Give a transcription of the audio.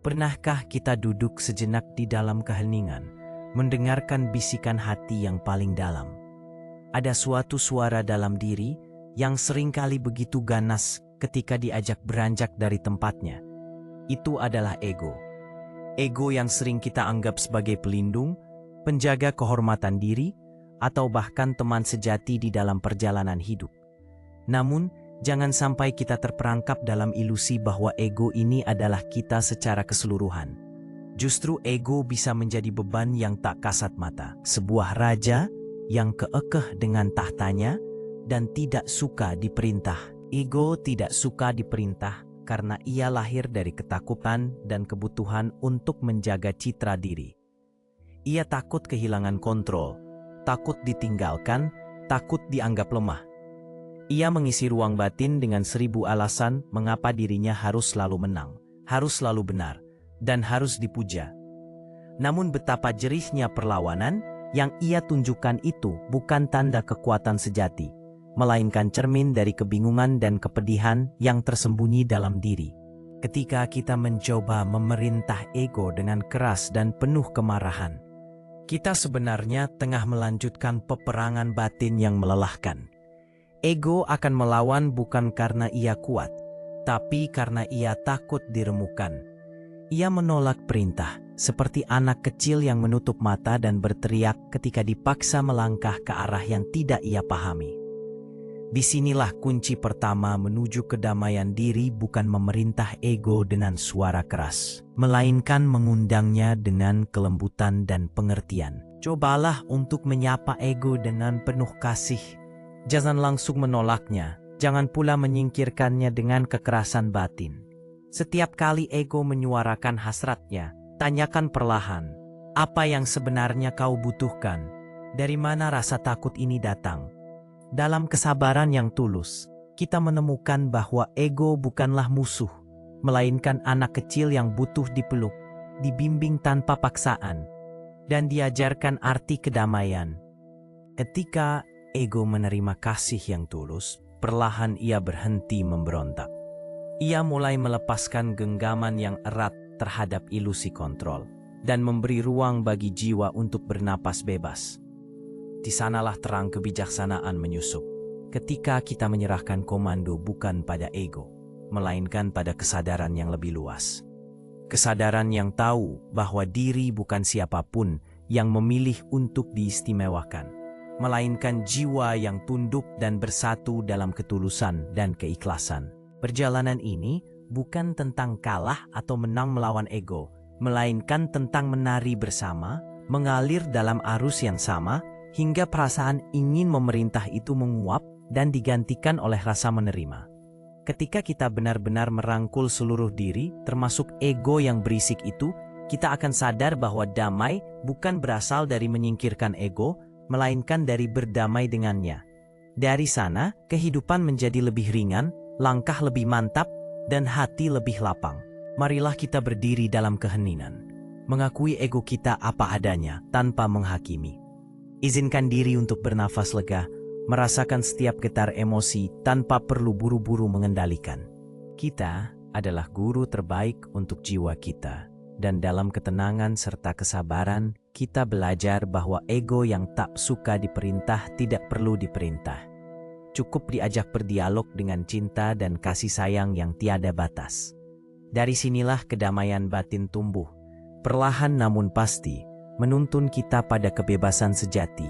Pernahkah kita duduk sejenak di dalam keheningan, mendengarkan bisikan hati yang paling dalam? Ada suatu suara dalam diri yang seringkali begitu ganas ketika diajak beranjak dari tempatnya. Itu adalah ego. Ego yang sering kita anggap sebagai pelindung, penjaga kehormatan diri, atau bahkan teman sejati di dalam perjalanan hidup. Namun, jangan sampai kita terperangkap dalam ilusi bahwa ego ini adalah kita secara keseluruhan. Justru ego bisa menjadi beban yang tak kasat mata. Sebuah raja yang keekeh dengan tahtanya dan tidak suka diperintah. Ego tidak suka diperintah karena ia lahir dari ketakutan dan kebutuhan untuk menjaga citra diri. Ia takut kehilangan kontrol, takut ditinggalkan, takut dianggap lemah. Ia mengisi ruang batin dengan 1000 alasan mengapa dirinya harus selalu menang, harus selalu benar, dan harus dipuja. Namun betapa jerihnya perlawanan yang ia tunjukkan itu bukan tanda kekuatan sejati, melainkan cermin dari kebingungan dan kepedihan yang tersembunyi dalam diri. Ketika kita mencoba memerintah ego dengan keras dan penuh kemarahan, kita sebenarnya tengah melanjutkan peperangan batin yang melelahkan. Ego akan melawan bukan karena ia kuat, tapi karena ia takut diremukkan. Ia menolak perintah, seperti anak kecil yang menutup mata dan berteriak ketika dipaksa melangkah ke arah yang tidak ia pahami. Disinilah kunci pertama menuju kedamaian diri, bukan memerintah ego dengan suara keras, melainkan mengundangnya dengan kelembutan dan pengertian. Cobalah untuk menyapa ego dengan penuh kasih. Jangan langsung menolaknya, jangan pula menyingkirkannya dengan kekerasan batin. Setiap kali ego menyuarakan hasratnya, tanyakan perlahan, apa yang sebenarnya kau butuhkan? Dari mana rasa takut ini datang? Dalam kesabaran yang tulus, kita menemukan bahwa ego bukanlah musuh, melainkan anak kecil yang butuh dipeluk, dibimbing tanpa paksaan, dan diajarkan arti kedamaian. Ketika ego menerima kasih yang tulus, perlahan ia berhenti memberontak. Ia mulai melepaskan genggaman yang erat terhadap ilusi kontrol, dan memberi ruang bagi jiwa untuk bernapas bebas. Di sanalah terang kebijaksanaan menyusup, ketika kita menyerahkan komando bukan pada ego, melainkan pada kesadaran yang lebih luas. Kesadaran yang tahu bahwa diri bukan siapapun yang memilih untuk diistimewakan, melainkan jiwa yang tunduk dan bersatu dalam ketulusan dan keikhlasan. Perjalanan ini bukan tentang kalah atau menang melawan ego, melainkan tentang menari bersama, mengalir dalam arus yang sama, hingga perasaan ingin memerintah itu menguap dan digantikan oleh rasa menerima. Ketika kita benar-benar merangkul seluruh diri, termasuk ego yang berisik itu, kita akan sadar bahwa damai bukan berasal dari menyingkirkan ego, melainkan dari berdamai dengannya. Dari sana, kehidupan menjadi lebih ringan, langkah lebih mantap, dan hati lebih lapang. Marilah kita berdiri dalam keheningan, mengakui ego kita apa adanya tanpa menghakimi. Izinkan diri untuk bernafas lega, merasakan setiap getar emosi tanpa perlu buru-buru mengendalikan. Kita adalah guru terbaik untuk jiwa kita, dan dalam ketenangan serta kesabaran, kita belajar bahwa ego yang tak suka diperintah tidak perlu diperintah. Cukup diajak berdialog dengan cinta dan kasih sayang yang tiada batas. Dari sinilah kedamaian batin tumbuh, perlahan namun pasti, menuntun kita pada kebebasan sejati.